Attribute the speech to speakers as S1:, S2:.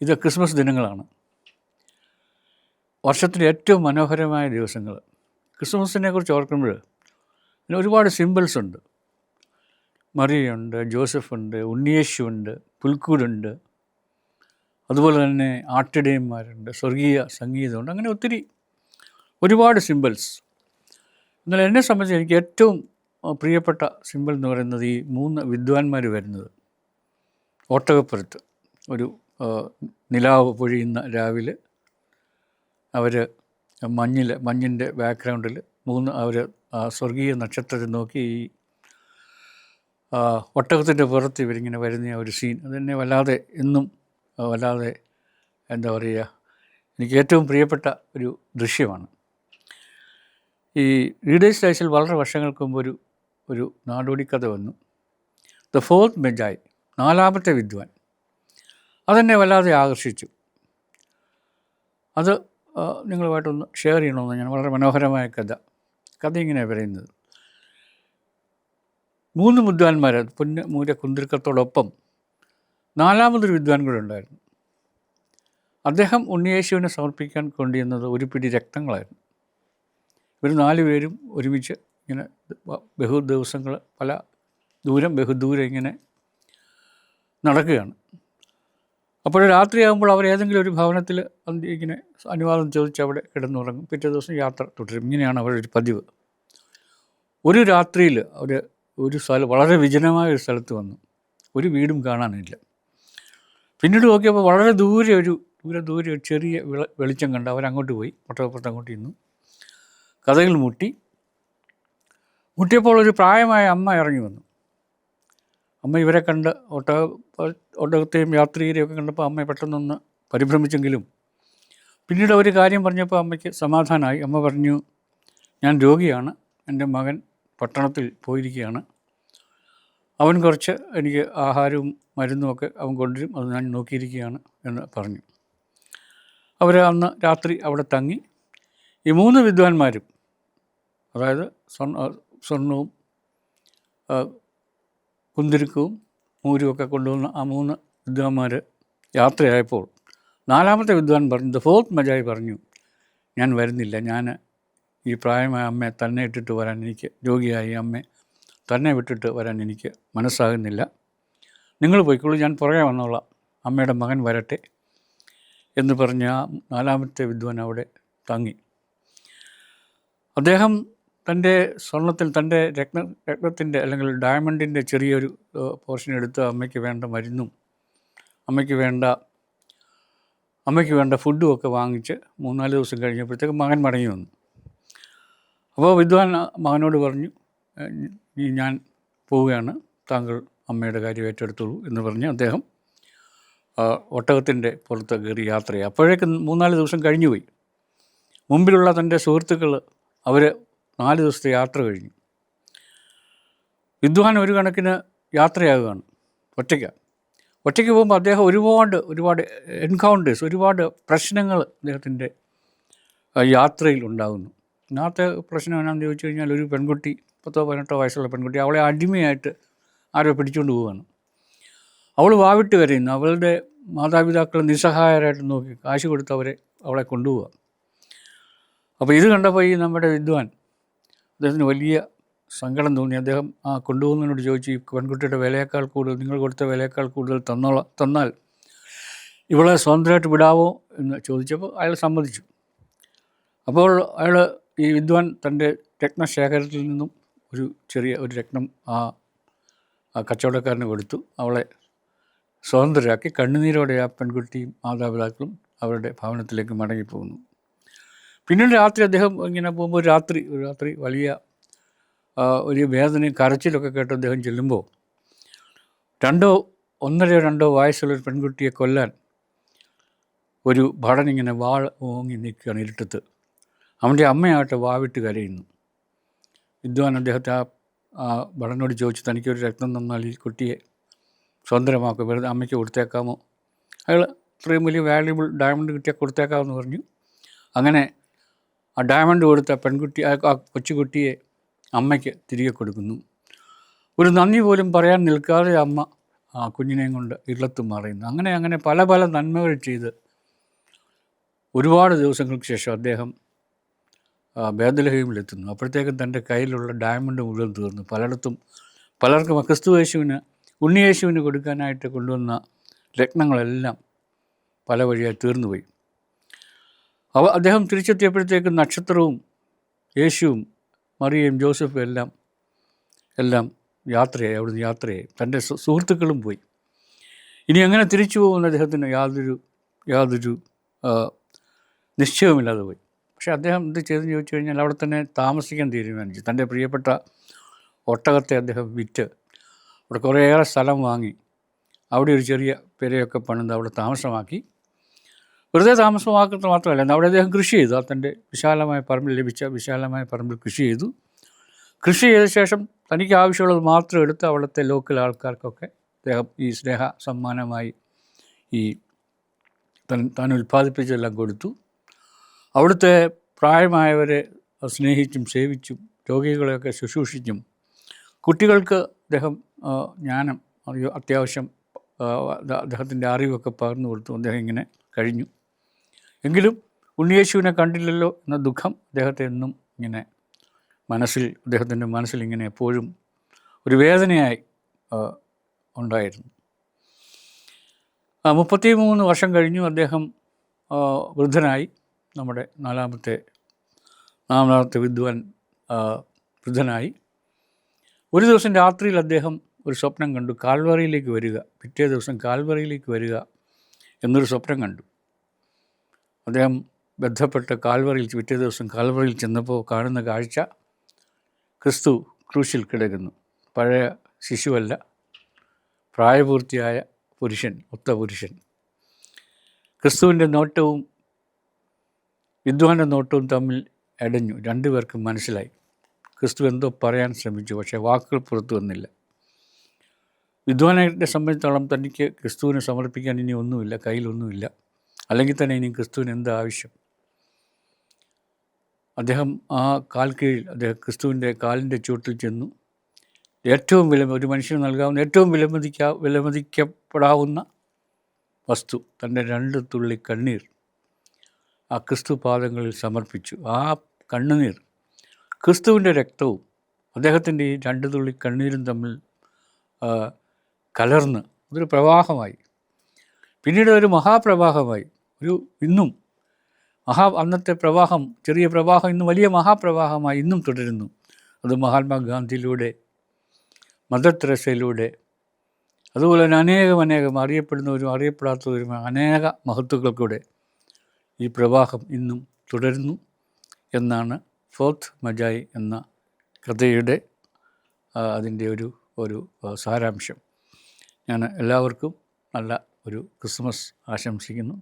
S1: ഇത് ക്രിസ്മസ് ദിനങ്ങളാണ്. വർഷത്തിലെ ഏറ്റവും മനോഹരമായ ദിവസങ്ങൾ. ക്രിസ്മസിനെ കുറിച്ച് ഓർക്കുമ്പോൾ ഇതിന് ഒരുപാട് സിമ്പിൾസ് ഉണ്ട്. മറിയുണ്ട്, ജോസഫുണ്ട്, ഉണ്ണിയേശുണ്ട്, പുൽക്കൂടുണ്ട്, അതുപോലെ തന്നെ ആട്ടിടയന്മാരുണ്ട്, സ്വർഗീയ സംഗീതമുണ്ട്. അങ്ങനെ ഒത്തിരി ഒരുപാട് സിമ്പിൾസ്. എന്നാൽ എന്നെ സംബന്ധിച്ച് എനിക്ക് ഏറ്റവും പ്രിയപ്പെട്ട സിമ്പിൾ എന്ന് പറയുന്നത് ഈ 3 വിദ്വാൻമാർ വരുന്നത് ഒട്ടകപ്പുറത്ത് ഒരു നിലാവ് പൊഴിയുന്ന രാവിലെ അവർ മഞ്ഞിൻ്റെ ബാക്ക്ഗ്രൗണ്ടിൽ അവർ സ്വർഗീയ നക്ഷത്രത്തെ നോക്കി ഈ ഒട്ടകത്തിൻ്റെ പുറത്ത് ഇവരിങ്ങനെ വരുന്ന ഒരു സീൻ അതെന്നെ വല്ലാതെ എന്നും വല്ലാതെ എന്താ പറയുക, എനിക്ക് ഏറ്റവും പ്രിയപ്പെട്ട ഒരു ദൃശ്യമാണ്. ഈ റീഡേഴ്സ് ഡൈസിൽ വളരെ വർഷങ്ങൾക്ക് മുമ്പ് ഒരു നാടോടി കഥ വന്നു, ദ ഫോർത്ത് മെജായ്, 4ാമത്തെ വിദ്വാൻ. അതെന്നെ വല്ലാതെ ആകർഷിച്ചു. അത് നിങ്ങളുമായിട്ടൊന്ന് ഷെയർ ചെയ്യണമെന്ന് ഞാൻ. വളരെ മനോഹരമായ കഥ ഇങ്ങനെയാണ് പറയുന്നത്. 3 വിദ്വാൻമാർ, പൊന്ന് മൂല കുന്തിരിക്കത്തോടൊപ്പം 4ാമതൊരു വിദ്വാൻ കൂടെ ഉണ്ടായിരുന്നു. അദ്ദേഹം ഉണ്ണിയേശുവിനെ സമർപ്പിക്കാൻ കൊണ്ടുവന്നത് ഒരു പിടി രക്തങ്ങളായിരുന്നു. ഇവർ 4 പേരും ഒരുമിച്ച് ഇങ്ങനെ ബഹുദിവസങ്ങൾ ബഹുദൂരം ഇങ്ങനെ നടക്കുകയാണ്. അപ്പോൾ രാത്രിയാകുമ്പോൾ അവർ ഏതെങ്കിലും ഒരു ഭവനത്തിൽ ഇങ്ങനെ അനുവാദം ചോദിച്ച് അവിടെ കിടന്നുറങ്ങും. പിറ്റേ ദിവസം യാത്ര തുടരും. ഇങ്ങനെയാണ് അവരുടെ പതിവ്. ഒരു രാത്രിയിൽ അവർ ഒരു വളരെ വിജനമായ ഒരു സ്ഥലത്ത് വന്നു. ഒരു വീടും കാണാനില്ല. പിന്നീട് നോക്കിയപ്പോൾ വളരെ ദൂരെ ഒരു ചെറിയ വെളിച്ചം കണ്ട് അവരങ്ങോട്ട് പോയി. ഒട്ടകപ്പുറത്ത് അങ്ങോട്ട് ഇരുന്നു. കഥകൾ മുട്ടിയപ്പോൾ ഒരു പ്രായമായ അമ്മ ഇറങ്ങി വന്നു. അമ്മ ഇവരെ കണ്ട് ഒട്ടകത്തെയും യാത്രികരെയും ഒക്കെ കണ്ടപ്പോൾ അമ്മ പെട്ടെന്നൊന്ന് പരിഭ്രമിച്ചെങ്കിലും പിന്നീട് ഒരു കാര്യം പറഞ്ഞപ്പോൾ അമ്മയ്ക്ക് സമാധാനമായി. അമ്മ പറഞ്ഞു, ഞാൻ രോഗിയാണ്, എൻ്റെ മകൻ പട്ടണത്തിൽ പോയിരിക്കുകയാണ്, അവൻ കുറച്ച് എനിക്ക് ആഹാരവും മരുന്നുമൊക്കെ അവൻ കൊണ്ടുവരും, അത് ഞാൻ നോക്കിയിരിക്കുകയാണ് എന്ന് പറഞ്ഞു. അവർ അന്ന് രാത്രി അവിടെ തങ്ങി. ഈ 3 വിദ്വാൻമാരും, അതായത് സ്വർണവും കുന്തിരിക്കവും മൂരുമൊക്കെ കൊണ്ടുവന്ന ആ 3 വിദ്വാൻമാർ യാത്രയായപ്പോൾ 4ാമത്തെ വിദ്വാൻ പറഞ്ഞു, ദ ഫോർത്ത് മജായി പറഞ്ഞു, ഞാൻ വരുന്നില്ല, ഞാൻ ഈ പ്രായമായ അമ്മയെ തന്നെ ഇട്ടിട്ട് വരാൻ, എനിക്ക് രോഗിയായി അമ്മയെ തന്നെ വിട്ടിട്ട് വരാൻ എനിക്ക് മനസ്സാകുന്നില്ല, നിങ്ങൾ പോയിക്കോളൂ, ഞാൻ പുറകെ വന്നോളാം, അമ്മയുടെ മകൻ വരട്ടെ എന്ന് പറഞ്ഞ് ആ 4ാമത്തെ വിദ്വാൻ അവിടെ തങ്ങി. അദ്ദേഹം തൻ്റെ സ്വർണത്തിൽ തൻ്റെ രത്നത്തിൻ്റെ അല്ലെങ്കിൽ ഡയമണ്ടിൻ്റെ ചെറിയൊരു പോർഷൻ എടുത്ത് അമ്മയ്ക്ക് വേണ്ട മരുന്നും അമ്മയ്ക്ക് വേണ്ട ഫുഡും ഒക്കെ വാങ്ങിച്ച് 3-4 ദിവസം കഴിഞ്ഞപ്പോഴത്തേക്ക് മകൻ മടങ്ങി വന്നു. അപ്പോൾ വിദ്വാൻ മകനോട് പറഞ്ഞു, ഞാൻ പോവുകയാണ്, താങ്കൾ അമ്മയുടെ കാര്യം ഏറ്റെടുത്തോളൂ എന്ന് പറഞ്ഞ് അദ്ദേഹം ഒട്ടകത്തിൻ്റെ പുറത്ത് കയറി യാത്രയായി. അപ്പോഴേക്കും 3-4 ദിവസം കഴിഞ്ഞുപോയി. മുമ്പിലുള്ള തൻ്റെ സുഹൃത്തുക്കൾ അവർ 4 ദിവസത്തെ യാത്ര കഴിഞ്ഞു. വിദ്വാൻ ഒരു കണക്കിന് യാത്രയാകുകയാണ്, ഒറ്റയ്ക്ക് പോകുമ്പോൾ അദ്ദേഹം ഒരുപാട് എൻകൗണ്ടേഴ്സ്, ഒരുപാട് പ്രശ്നങ്ങൾ അദ്ദേഹത്തിൻ്റെ യാത്രയിൽ ഉണ്ടാകുന്നു. ഇന്നത്തെ പ്രശ്നം എന്നാന്ന് ചോദിച്ചു കഴിഞ്ഞാൽ, ഒരു പെൺകുട്ടി 10-18 വയസ്സുള്ള പെൺകുട്ടി, അവളെ അടിമയായിട്ട് ആരോ പിടിച്ചുകൊണ്ട് പോവുകയാണ്. അവൾ വാവിട്ട് കരയുന്നു. അവളുടെ മാതാപിതാക്കൾ നിസ്സഹായരായിട്ട് നോക്കി കാശ് കൊടുത്ത് അവളെ കൊണ്ടുപോവുക. അപ്പോൾ ഇത് കണ്ടപ്പോൾ ഈ നമ്മുടെ വിദ്വാൻ, അദ്ദേഹത്തിന് വലിയ സങ്കടം തോന്നി. അദ്ദേഹം കൊണ്ടുപോകുന്നതിനോട് ചോദിച്ചു, ഈ പെൺകുട്ടിയുടെ വിലയേക്കാൾ കൂടുതൽ, നിങ്ങൾ കൊടുത്ത വിലയേക്കാൾ കൂടുതൽ തന്നാൽ ഇവളെ സ്വതന്ത്രമായിട്ട് വിടാവോ എന്ന് ചോദിച്ചപ്പോൾ അയാൾ സമ്മതിച്ചു. അപ്പോൾ ഈ വിദ്വാൻ തൻ്റെ രത്നശേഖരത്തിൽ നിന്നും ഒരു രത്നം ആ കച്ചവടക്കാരന് കൊടുത്തു. അവളെ സ്വതന്ത്രരാക്കി. കണ്ണുനീരോടെ ആ പെൺകുട്ടിയും മാതാപിതാക്കളും അവരുടെ ഭവനത്തിലേക്ക് മടങ്ങിപ്പോകുന്നു. പിന്നീട് രാത്രി അദ്ദേഹം ഇങ്ങനെ പോകുമ്പോൾ ഒരു രാത്രി വലിയ ഒരു വേദനയും കരച്ചിലൊക്കെ കേട്ട് അദ്ദേഹം ചെല്ലുമ്പോൾ 1.5-2 വയസ്സുള്ളൊരു പെൺകുട്ടിയെ കൊല്ലാൻ ഒരു ഭടൻ ഇങ്ങനെ വാൾ ഓങ്ങി നിൽക്കുകയാണ് ഇരുട്ടത്ത്. അവൻ്റെ അമ്മയായിട്ട് വാവിട്ട് കരയുന്നു. വിദ്വാൻ അദ്ദേഹത്തെ ആ ഭടനോട് ചോദിച്ചു, തനിക്കൊരു രത്നം തന്നാൽ ഈ കുട്ടിയെ സ്വതന്ത്രമാക്കും, വെറുതെ അമ്മയ്ക്ക് കൊടുത്തേക്കാമോ? അയാൾ ഇത്രയും വലിയ വാല്യുബിൾ ഡയമണ്ട് കിട്ടിയാൽ കൊടുത്തേക്കാമെന്ന് പറഞ്ഞു. അങ്ങനെ ആ ഡയമണ്ട് കൊടുത്ത ആ കൊച്ചുകുട്ടിയെ അമ്മയ്ക്ക് തിരികെ കൊടുക്കുന്നു. ഒരു നന്ദി പോലും പറയാൻ നിൽക്കാതെ അമ്മ ആ കുഞ്ഞിനെയും കൊണ്ട് ഇല്ലത്ത് മറയുന്നു. അങ്ങനെ പല പല നന്മകൾ ചെയ്ത് ഒരുപാട് ദിവസങ്ങൾക്ക് ശേഷം അദ്ദേഹം ബേത്ലഹേമിലെത്തുന്നു. അപ്പോഴത്തേക്കും തൻ്റെ കയ്യിലുള്ള ഡയമണ്ട് മുഴുവൻ തീർന്നു. പലർക്കും ക്രിസ്തു ഉണ്ണിയേശുവിന് കൊടുക്കാനായിട്ട് കൊണ്ടുവന്ന രത്നങ്ങളെല്ലാം പല വഴിയായി തീർന്നുപോയി. അദ്ദേഹം തിരിച്ചെത്തിയപ്പോഴത്തേക്കും നക്ഷത്രവും യേശുവും മറിയയും ജോസഫും എല്ലാം അവിടുന്ന് യാത്രയായി. തൻ്റെ സുഹൃത്തുക്കളും പോയി. ഇനി എങ്ങനെ തിരിച്ചു പോകുമെന്ന് അദ്ദേഹത്തിന് യാതൊരു നിശ്ചയവുമില്ലാതെ പോയി. പക്ഷേ അദ്ദേഹം എന്ത് ചെയ്തെന്ന് ചോദിച്ചു കഴിഞ്ഞാൽ അവിടെ തന്നെ താമസിക്കാൻ തീരുമാനിച്ചു. തൻ്റെ പ്രിയപ്പെട്ട ഒട്ടകത്തെ അദ്ദേഹം വിറ്റ് അവിടെ കുറേയേറെ സ്ഥലം വാങ്ങി അവിടെ ഒരു ചെറിയ പെരയൊക്കെ പണിത് അവിടെ താമസമാക്കി. വെറുതെ താമസമാക്കുന്നത് മാത്രമല്ല, അവിടെ അദ്ദേഹം കൃഷി ചെയ്തു. തൻ്റെ വിശാലമായ പറമ്പിൽ കൃഷി ചെയ്തു. കൃഷി ചെയ്ത ശേഷം തനിക്ക് ആവശ്യമുള്ളത് മാത്രം എടുത്ത് അവിടുത്തെ ലോക്കൽ ആൾക്കാർക്കൊക്കെ അദ്ദേഹം ഈ സ്നേഹ സമ്മാനമായി താൻ ഉൽപ്പാദിപ്പിച്ചെല്ലാം കൊടുത്തു. അവിടുത്തെ പ്രായമായവരെ സ്നേഹിച്ചും സേവിച്ചും രോഗികളെയൊക്കെ ശുശ്രൂഷിച്ചും കുട്ടികൾക്ക് അദ്ദേഹം ജ്ഞാനം അത്യാവശ്യം അദ്ദേഹത്തിൻ്റെ അറിവൊക്കെ പകർന്നു കൊടുത്തു. അദ്ദേഹം ഇങ്ങനെ കഴിഞ്ഞു. എങ്കിലും ഉണ്ണിയേശുവിനെ കണ്ടില്ലല്ലോ എന്ന ദുഃഖം അദ്ദേഹത്തെ എന്നും ഇങ്ങനെ അദ്ദേഹത്തിൻ്റെ മനസ്സിൽ ഇങ്ങനെ എപ്പോഴും ഒരു വേദനയായി ഉണ്ടായിരുന്നു. 33 വർഷം കഴിഞ്ഞു. അദ്ദേഹം വൃദ്ധനായി. നമ്മുടെ നാലാമത്തെ വിദ്വാൻ വൃദ്ധനായി. ഒരു ദിവസം രാത്രിയിൽ അദ്ദേഹം ഒരു സ്വപ്നം കണ്ടു. കാൽവറിയിലേക്ക് വരിക, പിറ്റേ ദിവസം കാൽവറിയിലേക്ക് വരിക എന്നൊരു സ്വപ്നം കണ്ടു. അദ്ദേഹം ബന്ധപ്പെട്ട് പിറ്റേ ദിവസം കാൽവറിയിൽ ചെന്നപ്പോൾ കാണുന്ന കാഴ്ച, ക്രിസ്തു ക്രൂശിൽ കിടക്കുന്നു. പഴയ ശിശുവല്ല, പ്രായപൂർത്തിയായ ഒത്ത പുരുഷൻ. ക്രിസ്തുവിൻ്റെ നോട്ടവും വിദ്വാൻ്റെ നോട്ടവും തമ്മിൽ ഇടഞ്ഞു. രണ്ടുപേർക്കും മനസ്സിലായി. ക്രിസ്തു എന്തോ പറയാൻ ശ്രമിച്ചു, പക്ഷേ വാക്കുകൾ പുറത്തു വന്നില്ല. വിദ്വാനെ സംബന്ധിച്ചോളം തനിക്ക് ക്രിസ്തുവിനെ സമർപ്പിക്കാൻ ഇനി ഒന്നുമില്ല, കയ്യിലൊന്നുമില്ല. അല്ലെങ്കിൽ തന്നെ ഇനി ക്രിസ്തുവിന് എന്താ ആവശ്യം? അദ്ദേഹം ക്രിസ്തുവിൻ്റെ കാലിൻ്റെ ചുവട്ടിൽ ചെന്നു. ഒരു മനുഷ്യന് നൽകാവുന്ന ഏറ്റവും വിലമതിക്കപ്പെടാവുന്ന വസ്തു, തൻ്റെ 2 തുള്ളി കണ്ണീർ ആ ക്രിസ്തു പാദങ്ങളിൽ സമർപ്പിച്ചു. ആ കണ്ണുനീർ ക്രിസ്തുവിൻ്റെ രക്തവും അദ്ദേഹത്തിൻ്റെ ഈ 2 തുള്ളി കണ്ണീരും തമ്മിൽ കലർന്ന് അതൊരു പ്രവാഹമായി. പിന്നീട് ഒരു മഹാപ്രവാഹമായി. ഇന്നും അന്നത്തെ പ്രവാഹം, ചെറിയ പ്രവാഹം ഇന്ന് വലിയ മഹാപ്രവാഹമായി ഇന്നും തുടരുന്നു. അത് മഹാത്മാഗാന്ധിയിലൂടെ, മദർ തെരേസയിലൂടെ, അതുപോലെ തന്നെ അനേകം അറിയപ്പെടുന്നവരും അറിയപ്പെടാത്തവരും അനേക മഹത്തുക്കൾക്കൂടെ ഈ പ്രവാഹം ഇന്നും തുടരുന്നു എന്നാണ് ഫോർത്ത് മജായി എന്ന കഥയുടെ അതിൻ്റെ ഒരു സാരാംശം. ഞാൻ എല്ലാവർക്കും നല്ല ഒരു ക്രിസ്മസ് ആശംസിക്കുന്നു.